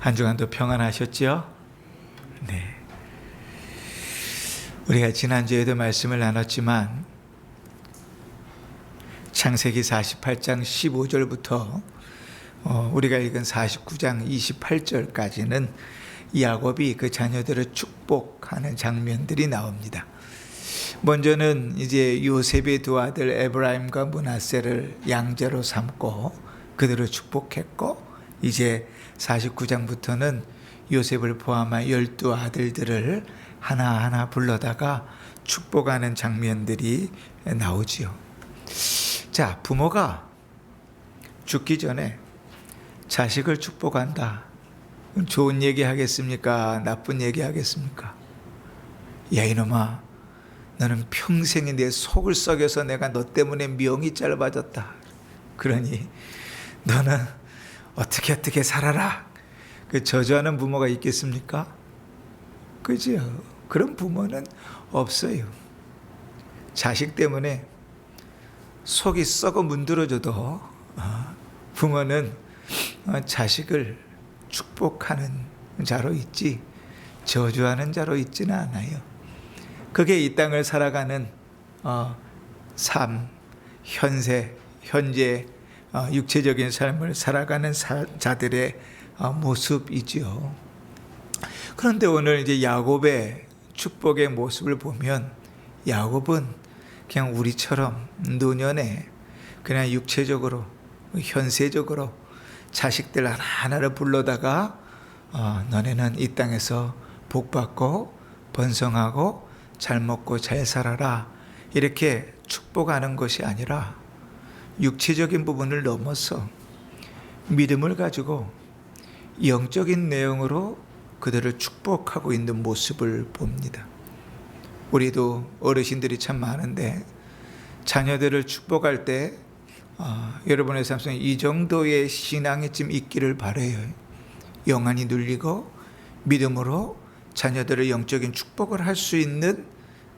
한 주간도 평안하셨죠? 네. 우리가 지난주에도 말씀을 나눴지만 창세기 48장 15절부터 우리가 읽은 49장 28절까지는 야곱이 그 자녀들을 축복하는 장면들이 나옵니다. 먼저는 이제 요셉의 두 아들 에브라임과 므낫세를 양자로 삼고 그들을 축복했고, 이제 49장부터는 요셉을 포함한 12아들들을 하나하나 불러다가 축복하는 장면들이 나오지요. 자, 부모가 죽기 전에 자식을 축복한다. 좋은 얘기 하겠습니까? 나쁜 얘기 하겠습니까? 야, 이놈아, 너는 평생에 내 속을 썩여서 내가 너 때문에 명이 짧아졌다. 그러니 너는 어떻게 살아라. 그 저주하는 부모가 있겠습니까? 그죠? 그런 부모는 없어요. 자식 때문에 속이 썩어 문드러져도 부모는 자식을 축복하는 자로 있지 저주하는 자로 있지는 않아요. 그게 이 땅을 살아가는 삶, 현재 육체적인 삶을 살아가는 자들의 모습이지요. 그런데 오늘 이제 야곱의 축복의 모습을 보면 야곱은 그냥 우리처럼 노년에 그냥 육체적으로 현세적으로 자식들 하나하나를 불러다가 너네는 이 땅에서 복받고 번성하고 잘 먹고 잘 살아라 이렇게 축복하는 것이 아니라 육체적인 부분을 넘어서 믿음을 가지고 영적인 내용으로 그들을 축복하고 있는 모습을 봅니다. 우리도 어르신들이 참 많은데 자녀들을 축복할 때 여러분의 삶 속에 이 정도의 신앙이 좀 있기를 바라요. 영안이 눌리고 믿음으로 자녀들의 영적인 축복을 할 수 있는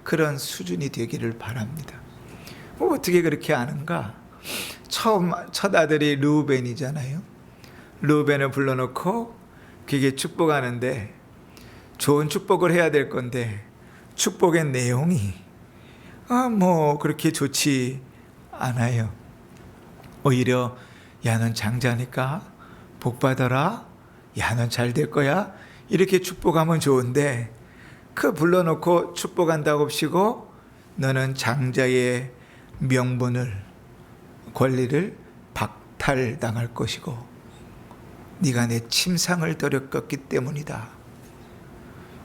그런 수준이 되기를 바랍니다. 어떻게 그렇게 아는가? 첫 아들이 르우벤이잖아요. 르우벤을 불러놓고 그게 축복하는데 좋은 축복을 해야 될 건데 축복의 내용이 그렇게 좋지 않아요. 오히려 야, 넌 장자니까 복 받아라. 야, 넌 잘 될 거야. 이렇게 축복하면 좋은데 그 불러놓고 축복한다고 치고 너는 장자의 명분을 권리를 박탈당할 것이고 네가 내 침상을 들여껐기 때문이다.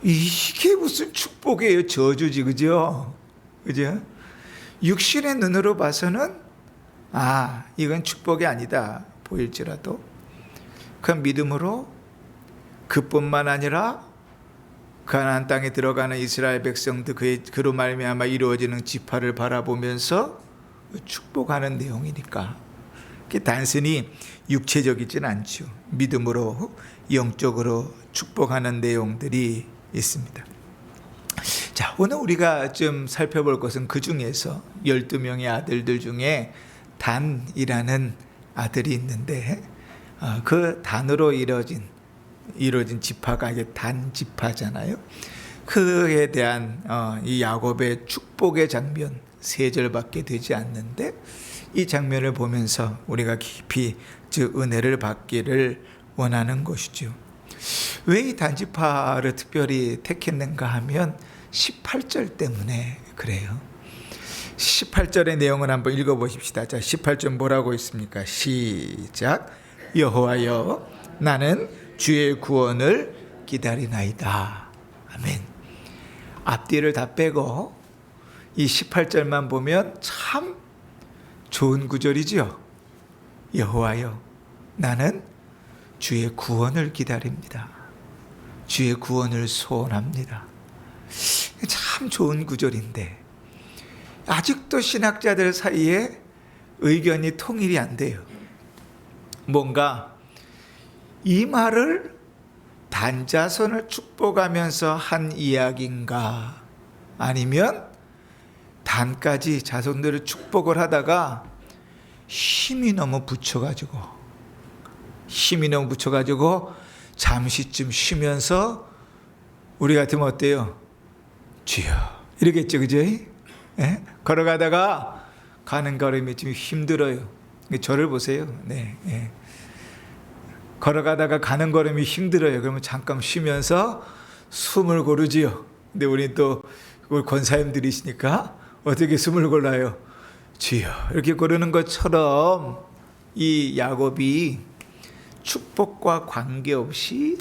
이게 무슨 축복이에요? 저주지, 그죠? 육신의 눈으로 봐서는 이건 축복이 아니다 보일지라도 그 믿음으로 그뿐만 아니라 가나안 땅에 들어가는 이스라엘 백성들 그로 말미암아 이루어지는 지파를 바라보면서 축복하는 내용이니까 그게 단순히 육체적이진 않죠. 믿음으로 영적으로 축복하는 내용들이 있습니다. 자, 오늘 우리가 좀 살펴볼 것은 그 중에서 12명의 아들들 중에 단이라는 아들이 있는데 그 단으로 이루어진 지파가 이게 단 지파잖아요. 그에 대한 이 야곱의 축복의 장면 3절밖에 되지 않는데 이 장면을 보면서 우리가 깊이 은혜를 받기를 원하는 것이죠. 왜 이 단지파를 특별히 택했는가 하면 18절 때문에 그래요. 18절의 내용을 한번 읽어보십시다. 자, 18절 뭐라고 있습니까? 시작. 여호와여, 나는 주의 구원을 기다리나이다. 아멘. 앞뒤를 다 빼고 이 18절만 보면 참 좋은 구절이지요. 여호와여, 나는 주의 구원을 기다립니다. 주의 구원을 소원합니다. 참 좋은 구절인데 아직도 신학자들 사이에 의견이 통일이 안 돼요. 뭔가 이 말을 단자손을 축복하면서 한 이야기인가, 아니면 단까지 자손들을 축복을 하다가 힘이 너무 붙여가지고 잠시쯤 쉬면서 우리 같으면 어때요? 주여 이러겠죠, 그죠? 예? 걸어가다가 가는 걸음이 좀 힘들어요. 저를 보세요. 네, 예. 걸어가다가 가는 걸음이 힘들어요. 그러면 잠깐 쉬면서 숨을 고르지요. 근데 우리 또 권사님들이시니까 어떻게 숨을 골라요? 주여 이렇게 고르는 것처럼 이 야곱이 축복과 관계없이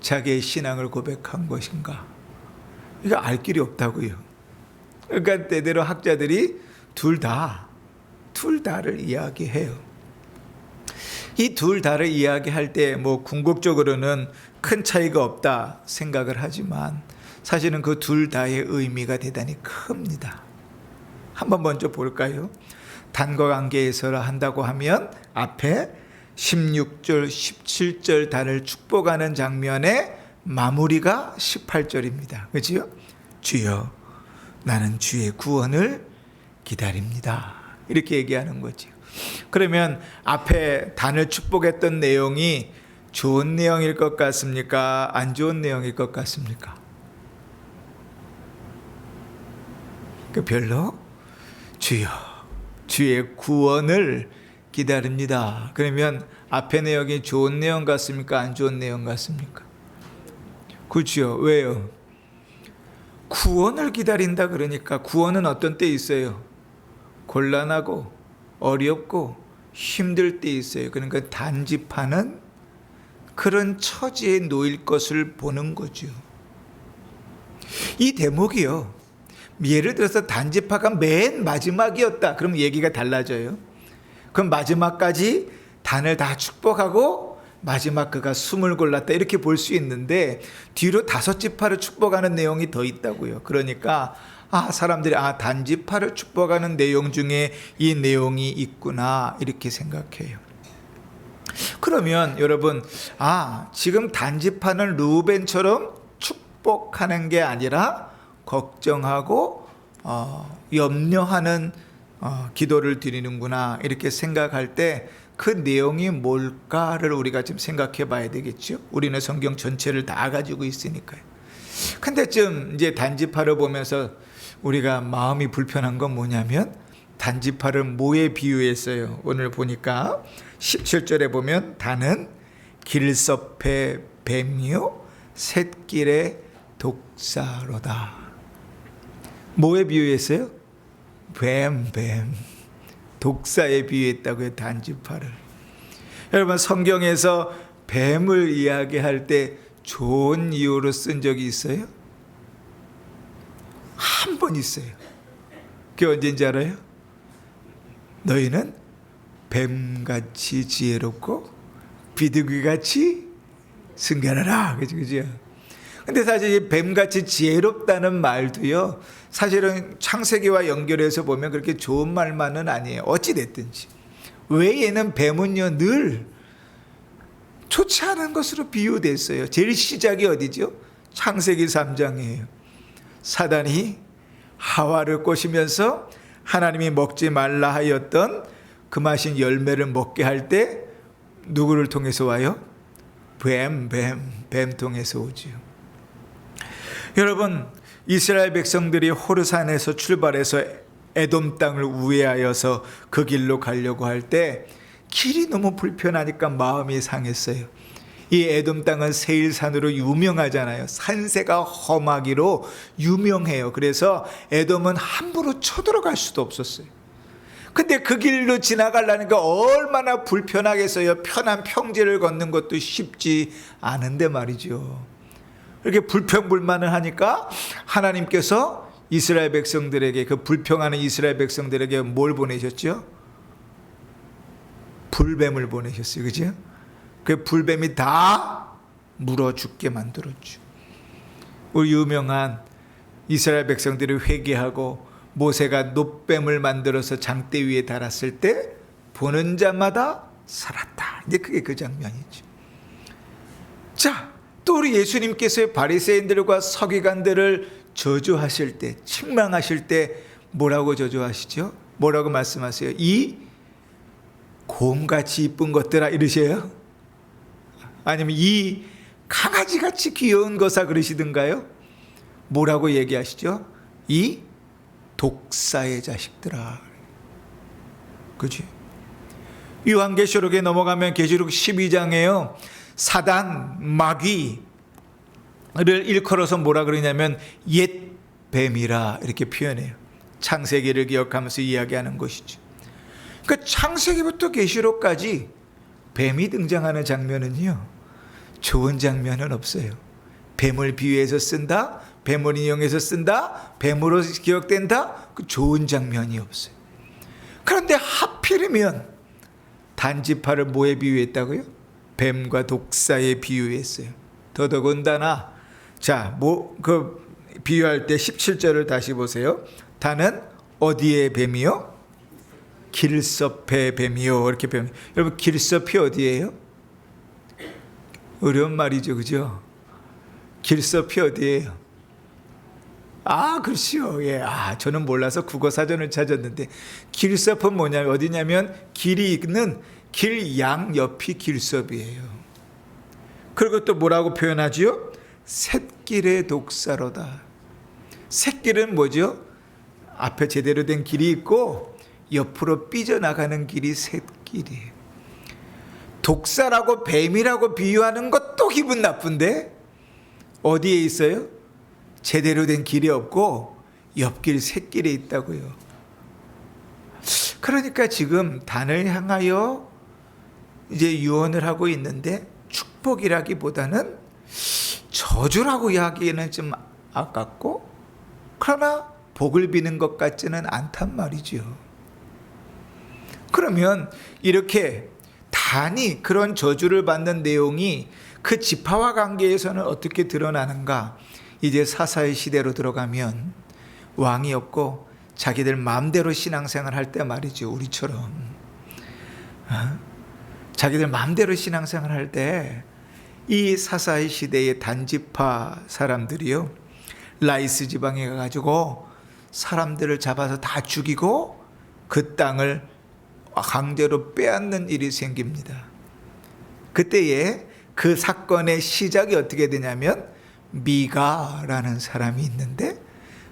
자기의 신앙을 고백한 것인가? 이거 알 길이 없다고요. 그러니까 때대로 학자들이 둘 다를 이야기해요. 이 둘 다를 이야기할 때 뭐 궁극적으로는 큰 차이가 없다 생각을 하지만 사실은 그 둘 다의 의미가 대단히 큽니다. 한번 먼저 볼까요? 단과 관계에서 한다고 하면 앞에 16절, 17절 단을 축복하는 장면의 마무리가 18절입니다. 그렇죠? 주여 나는 주의 구원을 기다립니다. 이렇게 얘기하는 거죠. 그러면 앞에 단을 축복했던 내용이 좋은 내용일 것 같습니까? 안 좋은 내용일 것 같습니까? 별로 주여 주의 구원을 기다립니다. 그러면 앞에 내용이 좋은 내용 같습니까? 안 좋은 내용 같습니까? 그렇죠. 왜요? 구원을 기다린다 그러니까 구원은 어떤 때 있어요? 곤란하고 어렵고 힘들 때 있어요. 그러니까 단집하는 그런 처지에 놓일 것을 보는 거죠. 이 대목이요. 예를 들어서 단지파가 맨 마지막이었다. 그럼 얘기가 달라져요. 그럼 마지막까지 단을 다 축복하고 마지막 그가 숨을 골랐다 이렇게 볼 수 있는데 뒤로 5지파를 축복하는 내용이 더 있다고요. 그러니까 사람들이 단지파를 축복하는 내용 중에 이 내용이 있구나 이렇게 생각해요. 그러면 여러분 지금 단지파는 루벤처럼 축복하는 게 아니라 걱정하고 염려하는 기도를 드리는구나 이렇게 생각할 때 그 내용이 뭘까를 우리가 좀 생각해 봐야 되겠죠. 우리는 성경 전체를 다 가지고 있으니까요. 근데 좀 이제 단지파를 보면서 우리가 마음이 불편한 건 뭐냐면 단지파를 뭐에 비유했어요? 오늘 보니까 17절에 보면 단은 길섭의 뱀이요 샛길의 독사로다. 뭐에 비유했어요? 뱀 독사에 비유했다고요. 단지파를. 여러분 성경에서 뱀을 이야기할 때 좋은 이유로 쓴 적이 있어요? 한 번 있어요. 그게 언제인지 알아요? 너희는 뱀같이 지혜롭고 비둘기같이 순결하라. 그죠? 근데 사실 이 뱀같이 지혜롭다는 말도요, 사실은 창세기와 연결해서 보면 그렇게 좋은 말만은 아니에요. 어찌 됐든지. 왜 얘는 뱀은요, 늘 좋지 않은 것으로 비유됐어요. 제일 시작이 어디죠? 창세기 3장이에요. 사단이 하와를 꼬시면서 하나님이 먹지 말라 하였던 그 맛인 열매를 먹게 할 때 누구를 통해서 와요? 뱀 통해서 오지요. 여러분, 이스라엘 백성들이 호르산에서 출발해서 에돔 땅을 우회하여서 그 길로 가려고 할 때 길이 너무 불편하니까 마음이 상했어요. 이 에돔 땅은 세일산으로 유명하잖아요. 산세가 험하기로 유명해요. 그래서 에돔은 함부로 쳐들어갈 수도 없었어요. 근데 그 길로 지나가려니까 얼마나 불편하겠어요. 편한 평지를 걷는 것도 쉽지 않은데 말이죠. 이렇게 불평불만을 하니까 하나님께서 이스라엘 백성들에게, 그 불평하는 이스라엘 백성들에게 뭘 보내셨죠? 불뱀을 보내셨어요. 그죠? 그 불뱀이 다 물어 죽게 만들었죠. 우리 유명한 이스라엘 백성들이 회개하고 모세가 놋뱀을 만들어서 장대 위에 달았을 때 보는 자마다 살았다. 이제 그게 그 장면이죠. 자, 또 우리 예수님께서 바리새인들과 서기관들을 저주하실 때, 책망하실 때 뭐라고 저주하시죠? 뭐라고 말씀하세요? 이 곰같이 이쁜 것들아 이러세요? 아니면 이 강아지같이 귀여운 거사 그러시던가요? 뭐라고 얘기하시죠? 이 독사의 자식들아. 그치? 요한계시록에 넘어가면 계시록 12장에요. 사단, 마귀를 일컬어서 뭐라 그러냐면 옛 뱀이라 이렇게 표현해요. 창세기를 기억하면서 이야기하는 것이죠. 그러니까 창세기부터 계시록까지 뱀이 등장하는 장면은요, 좋은 장면은 없어요. 뱀을 비유해서 쓴다, 뱀을 인용해서 쓴다, 뱀으로 기억된다, 그 좋은 장면이 없어요. 그런데 하필이면 단지파를 뭐에 비유했다고요? 뱀과 독사에 비유했어요. 더더군다나 비유할 때 17절을 다시 보세요. 단은 어디에 뱀이요? 길섭의 뱀이요. 이렇게 뱀. 여러분, 길섭이 어디예요? 어려운 말이죠, 그죠? 길섭이 어디예요? 그렇지요. 예. 저는 몰라서 국어 사전을 찾았는데, 길섭은 뭐냐면 어디냐면 길이 있는 길 양 옆이 길섭이에요. 그리고 또 뭐라고 표현하지요? 샛길의 독사로다. 샛길은 뭐죠? 앞에 제대로 된 길이 있고 옆으로 삐져나가는 길이 샛길이에요. 독사라고 뱀이라고 비유하는 것도 기분 나쁜데 어디에 있어요? 제대로 된 길이 없고 옆길 샛길에 있다고요. 그러니까 지금 단을 향하여 이제 유언을 하고 있는데 축복이라기보다는 저주라고 이야기는 좀 아깝고, 그러나 복을 비는 것 같지는 않단 말이죠. 그러면 이렇게 단이 그런 저주를 받는 내용이 그 지파와 관계에서는 어떻게 드러나는가? 이제 사사의 시대로 들어가면 왕이 없고 자기들 마음대로 신앙생활 할 때 말이죠. 우리처럼 자기들 마음대로 신앙생활 할 때 이 사사의 시대의 단지파 사람들이요, 라이스 지방에 가가지고 사람들을 잡아서 다 죽이고 그 땅을 강제로 빼앗는 일이 생깁니다. 그때에 그 사건의 시작이 어떻게 되냐면 미가라는 사람이 있는데,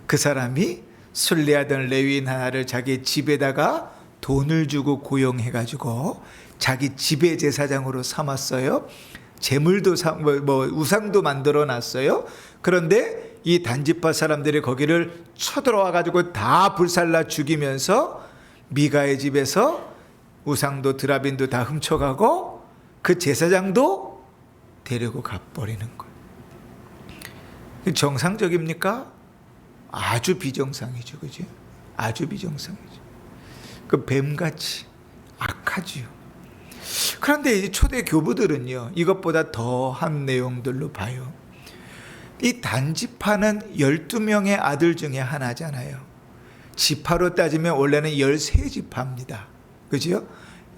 그 사람이 순례하던 레위인 하나를 자기 집에다가 돈을 주고 고용해가지고 자기 지배 제사장으로 삼았어요. 재물도 우상도 만들어 놨어요. 그런데 이 단지파 사람들이 거기를 쳐들어와 가지고 다 불살라 죽이면서 미가의 집에서 우상도 드라빈도 다 훔쳐가고 그 제사장도 데리고 가버리는 거예요. 정상적입니까? 아주 비정상이죠, 그죠? 아주 비정상이죠. 그 뱀같이 악하지요. 그런데 이 초대 교부들은요, 이것보다 더한 내용들로 봐요. 이 단지파는 12명의 아들 중에 하나잖아요. 지파로 따지면 원래는 13지파입니다. 그죠?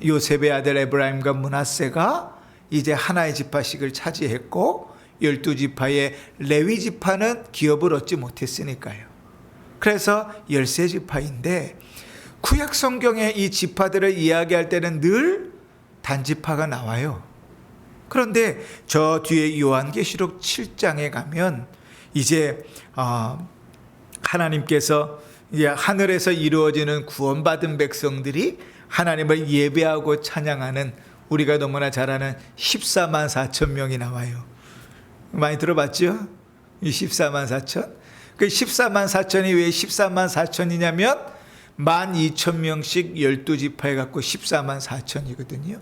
요셉의 아들 에브라임과 므낫세가 이제 하나의 지파씩을 차지했고 12지파의 레위 지파는 기업을 얻지 못했으니까요. 그래서 13지파인데 구약 성경에 이 지파들을 이야기할 때는 늘 단지파가 나와요. 그런데 저 뒤에 요한계시록 7장에 가면 이제 하나님께서 이제 하늘에서 이루어지는 구원받은 백성들이 하나님을 예배하고 찬양하는, 우리가 너무나 잘 아는 14만 4천 명이 나와요. 많이 들어봤죠? 이 14만 4천? 그 14만 4천이 왜 14만 4천이냐면 12,000명씩 12지파 해갖고 14만 4천이거든요.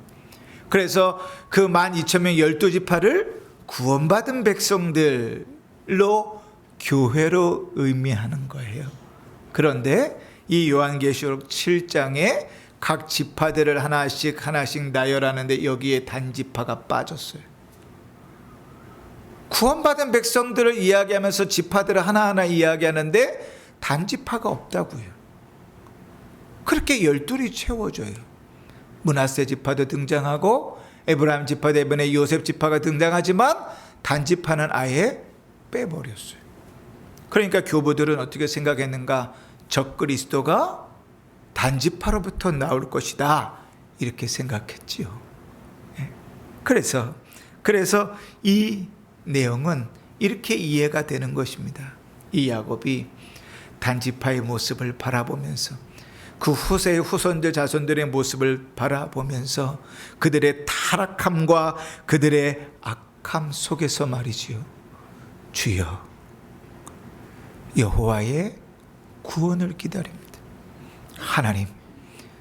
그래서 그 12,000명 12지파를 구원받은 백성들로 교회로 의미하는 거예요. 그런데 이 요한계시록 7장에 각 지파들을 하나씩 나열하는데 여기에 단지파가 빠졌어요. 구원받은 백성들을 이야기하면서 지파들을 하나하나 이야기하는데 단지파가 없다고요. 그렇게 12이 채워져요. 므낫세 지파도 등장하고 에브라임 지파도 이번에 요셉 지파가 등장하지만 단지파는 아예 빼버렸어요. 그러니까 교부들은 어떻게 생각했는가? 적그리스도가 단지파로부터 나올 것이다, 이렇게 생각했지요. 그래서 이 내용은 이렇게 이해가 되는 것입니다. 이 야곱이 단지파의 모습을 바라보면서 그 후세의 후손들 자손들의 모습을 바라보면서 그들의 타락함과 그들의 악함 속에서 말이지요. 주여, 여호와의 구원을 기다립니다. 하나님,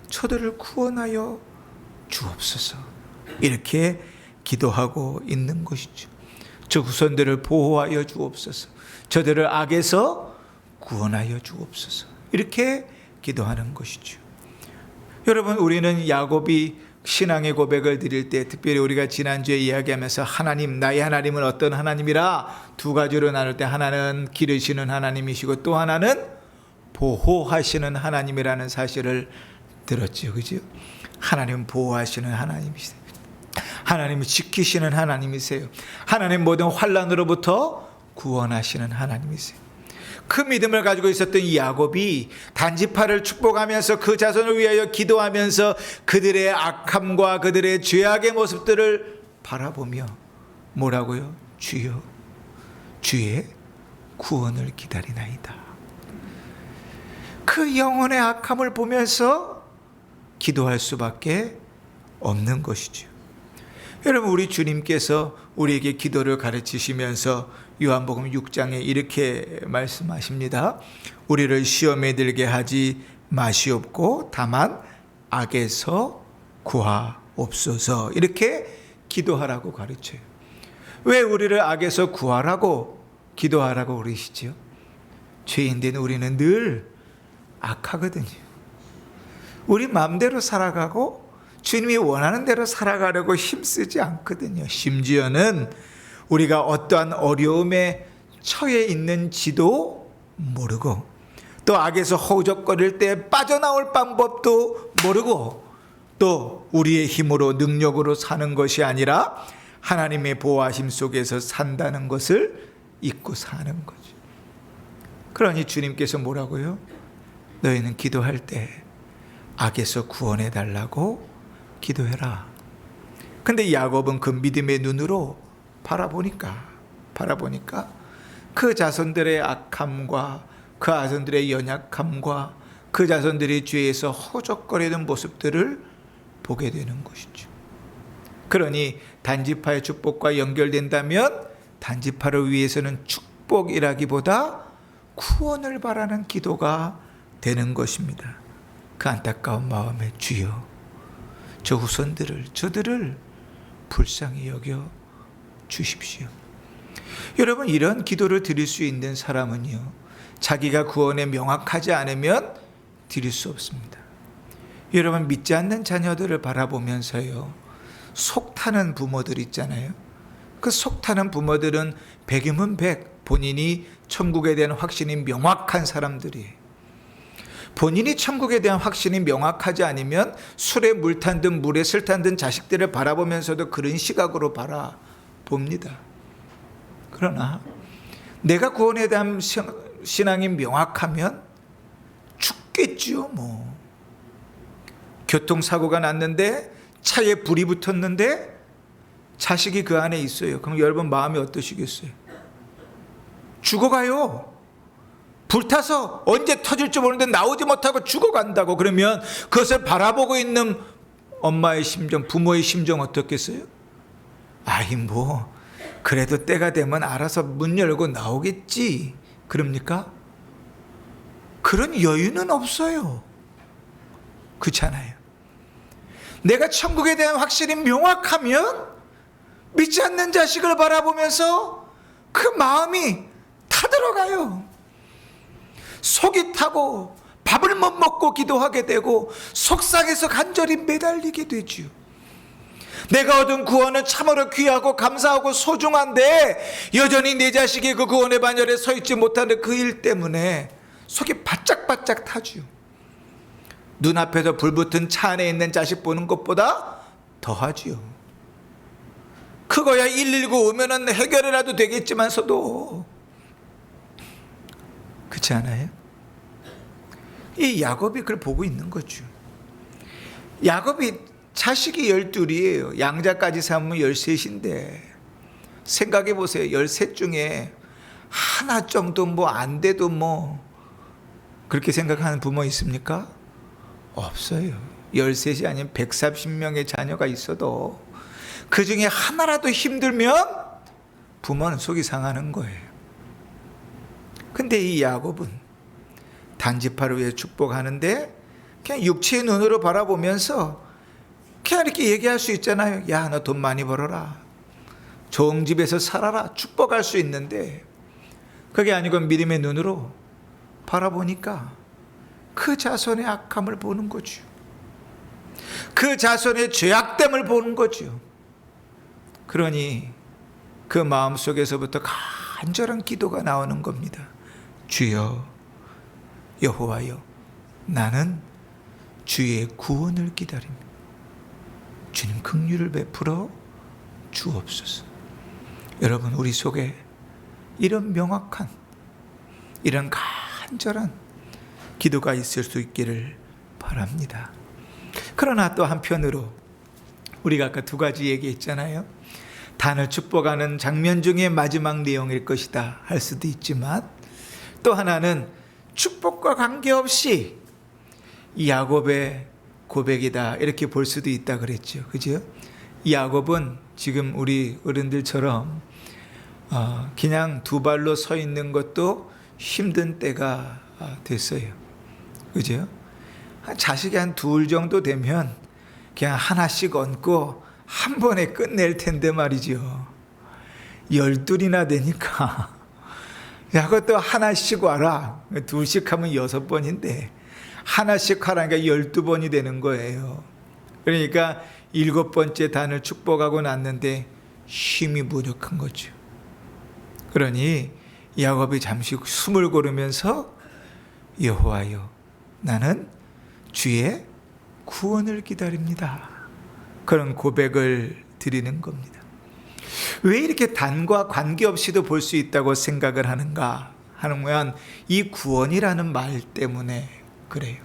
저들을 구원하여 주옵소서. 이렇게 기도하고 있는 것이죠. 저 후손들을 보호하여 주옵소서. 저들을 악에서 구원하여 주옵소서. 이렇게 기도하는 것이죠. 여러분, 우리는 야곱이 신앙의 고백을 드릴 때, 특별히 우리가 지난주에 이야기하면서 하나님, 나의 하나님은 어떤 하나님이라 두 가지로 나눌 때, 하나는 기르시는 하나님이시고 또 하나는 보호하시는 하나님이라는 사실을 들었죠. 그죠? 하나님은 보호하시는 하나님이세요. 하나님은 지키시는 하나님이세요. 하나님 모든 환난으로부터 구원하시는 하나님이세요. 그 믿음을 가지고 있었던 이 야곱이 단지파를 축복하면서 그 자손을 위하여 기도하면서 그들의 악함과 그들의 죄악의 모습들을 바라보며 뭐라고요? 주여, 주의 구원을 기다리나이다. 그 영혼의 악함을 보면서 기도할 수밖에 없는 것이죠. 여러분, 우리 주님께서 우리에게 기도를 가르치시면서 요한복음 6장에 이렇게 말씀하십니다. 우리를 시험에 들게 하지 마시옵고 다만 악에서 구하옵소서. 이렇게 기도하라고 가르쳐요. 왜 우리를 악에서 구하라고 기도하라고 그러시죠? 죄인된 우리는 늘 악하거든요. 우리 마음대로 살아가고 주님이 원하는 대로 살아가려고 힘쓰지 않거든요. 심지어는 우리가 어떠한 어려움에 처해 있는지도 모르고 또 악에서 허우적거릴 때 빠져나올 방법도 모르고 또 우리의 힘으로 능력으로 사는 것이 아니라 하나님의 보호하심 속에서 산다는 것을 잊고 사는 거죠. 그러니 주님께서 뭐라고요? 너희는 기도할 때 악에서 구원해 달라고 기도해라. 근데 야곱은 그 믿음의 눈으로 바라보니까 그 자손들의 악함과 그 자손들의 연약함과 그 자손들의 죄에서 허적거리는 모습들을 보게 되는 것이죠. 그러니 단지파의 축복과 연결된다면 단지파를 위해서는 축복이라기보다 구원을 바라는 기도가 되는 것입니다. 그 안타까운 마음에 주여, 저 후손들을, 저들을 불쌍히 여겨 주십시오. 여러분, 이런 기도를 드릴 수 있는 사람은요, 자기가 구원에 명확하지 않으면 드릴 수 없습니다. 여러분, 믿지 않는 자녀들을 바라보면서요, 속타는 부모들 있잖아요. 그 속타는 부모들은 백이면 백, 본인이 천국에 대한 확신이 명확한 사람들이에요. 본인이 천국에 대한 확신이 명확하지 않으면 술에 물 탄 듯 물에 슬 탄 듯 자식들을 바라보면서도 그런 시각으로 바라봅니다. 그러나 내가 구원에 대한 신앙이 명확하면 죽겠지요. 뭐 교통사고가 났는데 차에 불이 붙었는데 자식이 그 안에 있어요. 그럼 여러분 마음이 어떠시겠어요? 죽어가요. 불타서 언제 터질지 모르는데 나오지 못하고 죽어간다고. 그러면 그것을 바라보고 있는 엄마의 심정, 부모의 심정 어떻겠어요? 아이 뭐 그래도 때가 되면 알아서 문 열고 나오겠지, 그럽니까? 그런 여유는 없어요. 그렇잖아요. 내가 천국에 대한 확신이 명확하면 믿지 않는 자식을 바라보면서 그 마음이 타들어가요. 속이 타고 밥을 못 먹고 기도하게 되고 속상해서 간절히 매달리게 되지요. 내가 얻은 구원은 참으로 귀하고 감사하고 소중한데 여전히 내 자식이 그 구원의 반열에 서 있지 못하는 그 일 때문에 속이 바짝바짝 타지요. 눈앞에서 불붙은 차 안에 있는 자식 보는 것보다 더하지요. 그거야 119 오면은 해결이라도 되겠지만서도. 그렇지 않아요? 이 야곱이 그걸 보고 있는 거죠. 야곱이 자식이 12이에요. 양자까지 삼으면 13인데 생각해 보세요. 13 중에 하나 정도 뭐 안 돼도 뭐 그렇게 생각하는 부모 있습니까? 없어요. 13이 아니면 130명의 자녀가 있어도 그 중에 하나라도 힘들면 부모는 속이 상하는 거예요. 근데 이 야곱은 단지파를 위해 축복하는데 그냥 육체의 눈으로 바라보면서 그냥 이렇게 얘기할 수 있잖아요. 야, 너 돈 많이 벌어라. 좋은 집에서 살아라. 축복할 수 있는데 그게 아니고 믿음의 눈으로 바라보니까 그 자손의 악함을 보는 거죠. 그 자손의 죄악됨을 보는 거죠. 그러니 그 마음속에서부터 간절한 기도가 나오는 겁니다. 주여, 여호와여, 나는 주의 구원을 기다립니다. 주님 긍휼을 베풀어 주옵소서. 여러분, 우리 속에 이런 명확한, 이런 간절한 기도가 있을 수 있기를 바랍니다. 그러나 또 한편으로 우리가 아까 두 가지 얘기했잖아요. 단을 축복하는 장면 중에 마지막 내용일 것이다 할 수도 있지만, 또 하나는 축복과 관계없이 야곱의 고백이다 이렇게 볼 수도 있다 그랬죠. 그죠? 야곱은 지금 우리 어른들처럼 그냥 두 발로 서 있는 것도 힘든 때가 됐어요. 그죠? 자식이 한 둘 정도 되면 그냥 하나씩 얹고 한 번에 끝낼 텐데 말이죠. 12이나 되니까 야, 그것도 하나씩 와라. 둘씩 하면 6번인데 하나씩 하라니까 12번이 되는 거예요. 그러니까 7번째 단을 축복하고 났는데 힘이 무력한 거죠. 그러니 야곱이 잠시 숨을 고르면서 여호와여, 나는 주의 구원을 기다립니다. 그런 고백을 드리는 겁니다. 왜 이렇게 단과 관계없이도 볼 수 있다고 생각을 하는가 하면 이 구원이라는 말 때문에 그래요.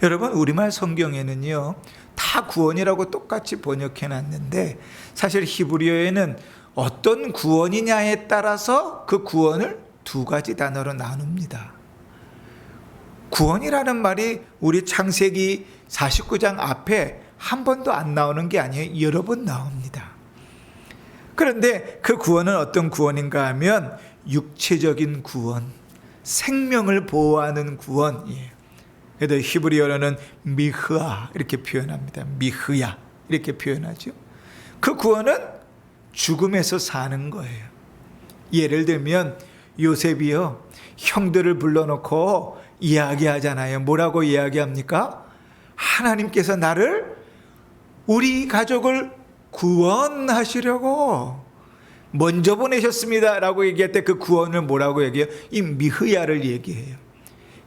여러분, 우리말 성경에는요 다 구원이라고 똑같이 번역해 놨는데 사실 히브리어에는 어떤 구원이냐에 따라서 그 구원을 두 가지 단어로 나눕니다. 구원이라는 말이 우리 창세기 49장 앞에 한 번도 안 나오는 게 아니에요. 여러 번 나옵니다. 그런데 그 구원은 어떤 구원인가 하면 육체적인 구원, 생명을 보호하는 구원이에요. 그래도 히브리어로는 미흐아 이렇게 표현합니다. 미흐야 이렇게 표현하죠. 그 구원은 죽음에서 사는 거예요. 예를 들면 요셉이요, 형들을 불러놓고 이야기하잖아요. 뭐라고 이야기합니까? 하나님께서 나를, 우리 가족을 구원하시려고 먼저 보내셨습니다 라고 얘기할 때 그 구원을 뭐라고 얘기해요? 이 미흐야를 얘기해요.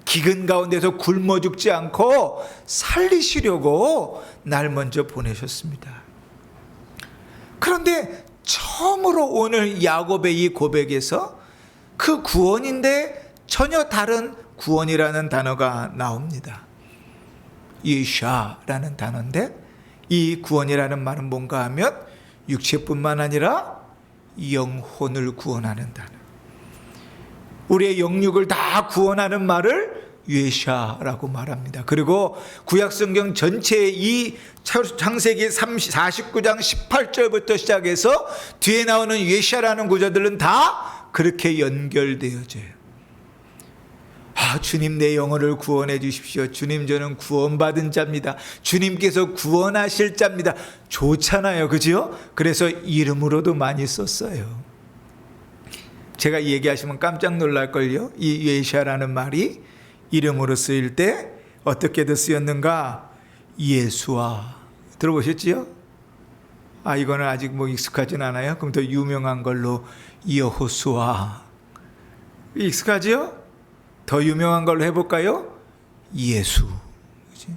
기근 가운데서 굶어 죽지 않고 살리시려고 날 먼저 보내셨습니다. 그런데 처음으로 오늘 야곱의 이 고백에서 그 구원인데 전혀 다른 구원이라는 단어가 나옵니다. 예샤라는 단어인데 이 구원이라는 말은 뭔가 하면 육체뿐만 아니라 영혼을 구원하는 단어. 우리의 영육을 다 구원하는 말을 예샤라고 말합니다. 그리고 구약성경 전체의 이 창세기 49장 18절부터 시작해서 뒤에 나오는 예샤라는 구절들은 다 그렇게 연결되어져요. 주님, 내 영혼을 구원해 주십시오. 주님, 저는 구원받은 자입니다. 주님께서 구원하실 자입니다. 좋잖아요. 그죠? 그래서 이름으로도 많이 썼어요. 제가 얘기하시면 깜짝 놀랄걸요. 이 예샤라는 말이 이름으로 쓰일 때 어떻게도 쓰였는가? 예수와. 들어보셨지요? 이거는 아직 뭐 익숙하진 않아요. 그럼 더 유명한 걸로 여호수아. 익숙하지요? 더 유명한 걸로 해볼까요? 예수. 그치?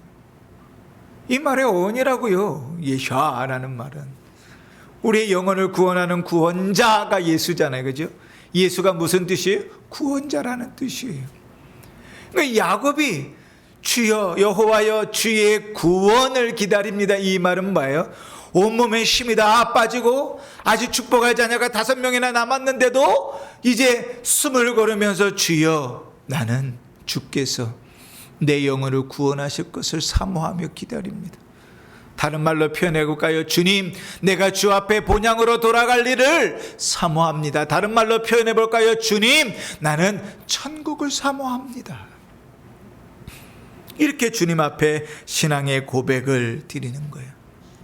이 말의 어원이라고요. 예샤라는 말은 우리의 영혼을 구원하는 구원자가 예수잖아요. 그죠? 예수가 무슨 뜻이에요? 구원자라는 뜻이에요. 그러니까 야곱이 주여, 여호와여, 주의 구원을 기다립니다. 이 말은 뭐예요? 온몸에 힘이 다 빠지고 아직 축복할 자녀가 5명이나 남았는데도 이제 숨을 고르면서 주여 나는 주께서 내 영혼을 구원하실 것을 사모하며 기다립니다. 다른 말로 표현해볼까요? 주님, 내가 주 앞에 본향으로 돌아갈 일을 사모합니다. 다른 말로 표현해볼까요? 주님, 나는 천국을 사모합니다. 이렇게 주님 앞에 신앙의 고백을 드리는 거예요.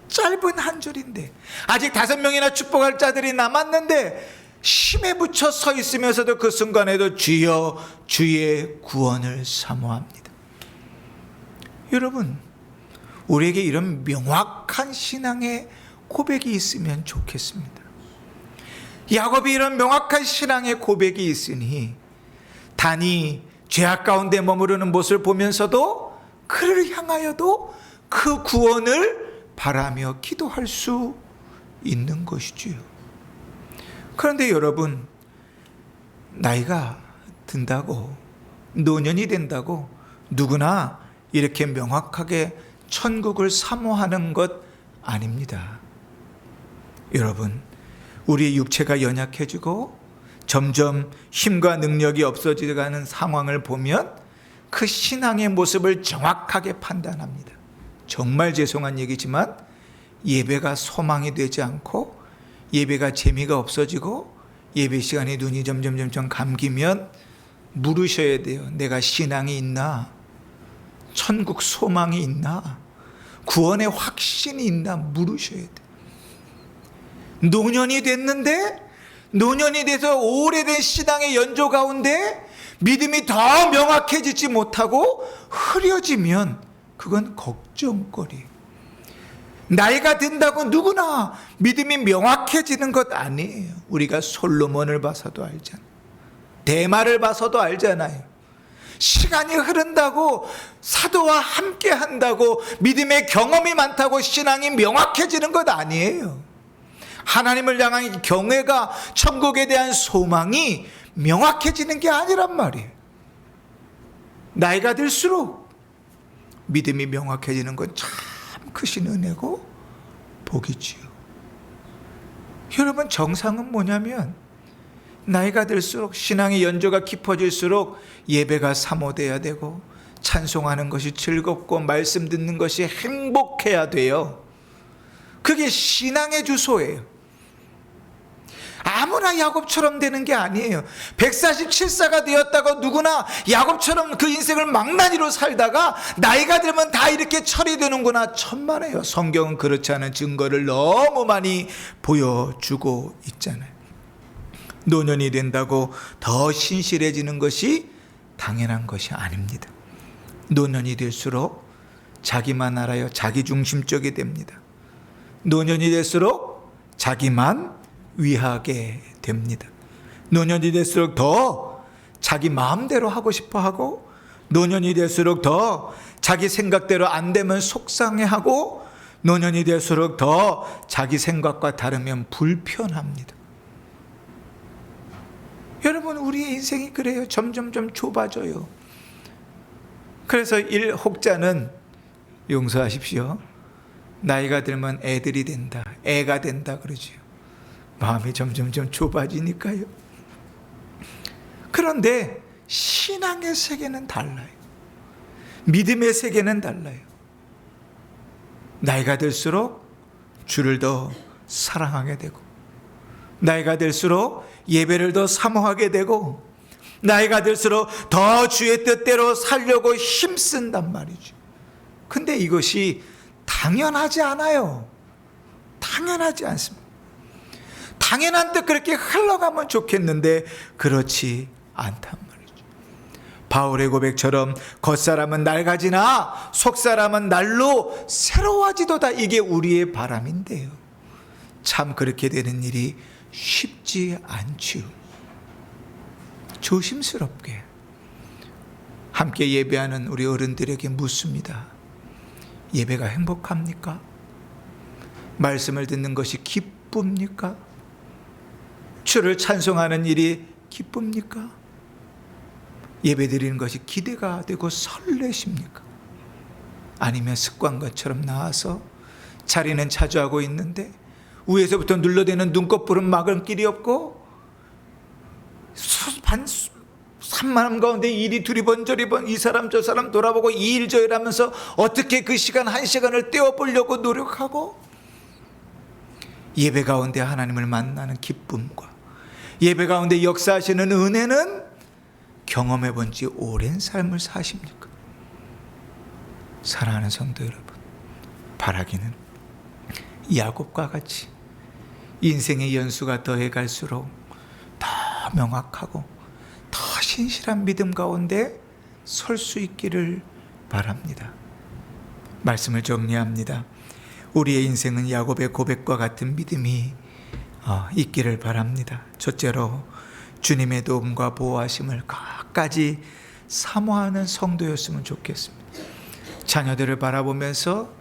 짧은 한 줄인데 아직 5명이나 축복할 자들이 남았는데 힘에 붙여 서 있으면서도 그 순간에도 주여 주의 구원을 사모합니다. 여러분, 우리에게 이런 명확한 신앙의 고백이 있으면 좋겠습니다. 야곱이 이런 명확한 신앙의 고백이 있으니 단이 죄악 가운데 머무르는 모습을 보면서도 그를 향하여도 그 구원을 바라며 기도할 수 있는 것이지요. 그런데 여러분, 나이가 든다고 노년이 된다고 누구나 이렇게 명확하게 천국을 사모하는 것 아닙니다. 여러분, 우리의 육체가 연약해지고 점점 힘과 능력이 없어지는 상황을 보면 그 신앙의 모습을 정확하게 판단합니다. 정말 죄송한 얘기지만 예배가 소망이 되지 않고 예배가 재미가 없어지고 예배 시간에 눈이 점점 감기면 물으셔야 돼요. 내가 신앙이 있나? 천국 소망이 있나? 구원의 확신이 있나? 물으셔야 돼요. 노년이 됐는데 노년이 돼서 오래된 신앙의 연조 가운데 믿음이 더 명확해지지 못하고 흐려지면 그건 걱정거리예요. 나이가 든다고 누구나 믿음이 명확해지는 것 아니에요. 우리가 솔로몬을 봐서도 알잖아요. 대마를 봐서도 알잖아요. 시간이 흐른다고 사도와 함께 한다고 믿음의 경험이 많다고 신앙이 명확해지는 것 아니에요. 하나님을 향한 경외가 천국에 대한 소망이 명확해지는 게 아니란 말이에요. 나이가 들수록 믿음이 명확해지는 건 참 크신 은혜고 복이지요. 여러분, 정상은 뭐냐면 나이가 들수록 신앙의 연조가 깊어질수록 예배가 사모돼야 되고 찬송하는 것이 즐겁고 말씀 듣는 것이 행복해야 돼요. 그게 신앙의 주소예요. 아무나 야곱처럼 되는 게 아니에요. 147세가 되었다고 누구나 야곱처럼 그 인생을 망나니로 살다가 나이가 들면 다 이렇게 처리되는구나, 천만에요. 성경은 그렇지 않은 증거를 너무 많이 보여주고 있잖아요. 노년이 된다고 더 신실해지는 것이 당연한 것이 아닙니다. 노년이 될수록 자기만 알아요. 자기중심적이 됩니다. 노년이 될수록 자기만 위하게 됩니다. 노년이 될수록 더 자기 마음대로 하고 싶어 하고, 노년이 될수록 더 자기 생각대로 안 되면 속상해하고, 노년이 될수록 더 자기 생각과 다르면 불편합니다. 여러분, 우리의 인생이 그래요. 점점 좁아져요. 그래서 혹자는 용서하십시오. 나이가 들면 애들이 된다, 애가 된다 그러지요. 마음이 점점 좁아지니까요. 그런데 신앙의 세계는 달라요. 믿음의 세계는 달라요. 나이가 들수록 주를 더 사랑하게 되고, 나이가 들수록 예배를 더 사모하게 되고, 나이가 들수록 더 주의 뜻대로 살려고 힘쓴단 말이죠. 근데 이것이 당연하지 않아요. 당연하지 않습니다. 당연한 뜻 그렇게 흘러가면 좋겠는데 그렇지 않단 말이죠. 바울의 고백처럼 겉사람은 낡아지나 속사람은 날로 새로워지도다, 이게 우리의 바람인데요. 참 그렇게 되는 일이 쉽지 않죠. 조심스럽게 함께 예배하는 우리 어른들에게 묻습니다. 예배가 행복합니까? 말씀을 듣는 것이 기쁩니까? 주를 찬송하는 일이 기쁩니까? 예배 드리는 것이 기대가 되고 설레십니까? 아니면 습관과처럼 나와서 자리는 차지하고 있는데 위에서부터 눌러대는 눈꺼풀은 막을 길이 없고 산만함 가운데 이리 두리번 저리번 이 사람 저 사람 돌아보고 이 일 저 일 하면서 어떻게 그 시간 한 시간을 떼어보려고 노력하고, 예배 가운데 하나님을 만나는 기쁨과 예배 가운데 역사하시는 은혜는 경험해 본 지 오랜 삶을 사십니까? 사랑하는 성도 여러분, 바라기는 야곱과 같이 인생의 연수가 더해 갈수록 더 명확하고 더 신실한 믿음 가운데 설 수 있기를 바랍니다. 말씀을 정리합니다. 우리의 인생은 야곱의 고백과 같은 믿음이 있기를 바랍니다. 첫째로 주님의 도움과 보호하심을 끝까지 사모하는 성도였으면 좋겠습니다. 자녀들을 바라보면서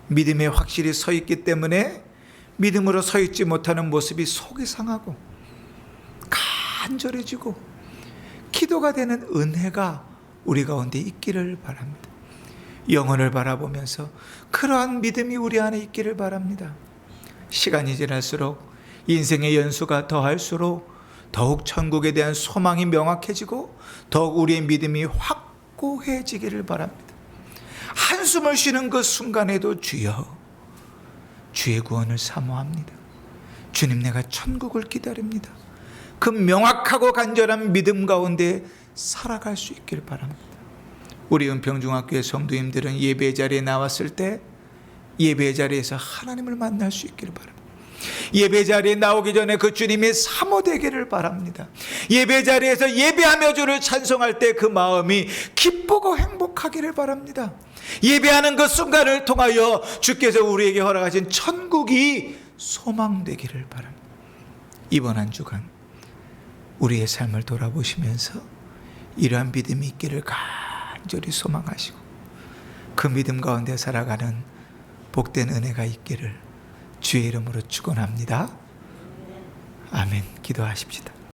믿음에 확실히 서 있기 때문에 믿음으로 서 있지 못하는 모습이 속이 상하고 간절해지고 기도가 되는 은혜가 우리 가운데 있기를 바랍니다. 영혼을 바라보면서 그러한 믿음이 우리 안에 있기를 바랍니다. 시간이 지날수록 인생의 연수가 더할수록 더욱 천국에 대한 소망이 명확해지고 더욱 우리의 믿음이 확고해지기를 바랍니다. 한숨을 쉬는 그 순간에도 주여, 주의 구원을 사모합니다. 주님, 내가 천국을 기다립니다. 그 명확하고 간절한 믿음 가운데 살아갈 수 있기를 바랍니다. 우리 은평중학교의 성도님들은 예배 자리에 나왔을 때 예배 자리에서 하나님을 만날 수 있기를 바랍니다. 예배 자리에 나오기 전에 그 주님이 사모되기를 바랍니다. 예배 자리에서 예배하며 주를 찬송할 때 그 마음이 기쁘고 행복하기를 바랍니다. 예배하는 그 순간을 통하여 주께서 우리에게 허락하신 천국이 소망되기를 바랍니다. 이번 한 주간 우리의 삶을 돌아보시면서 이러한 믿음이 있기를 간절히 소망하시고 그 믿음 가운데 살아가는 복된 은혜가 있기를 주의 이름으로 축원합니다. 아멘. 기도하십시다.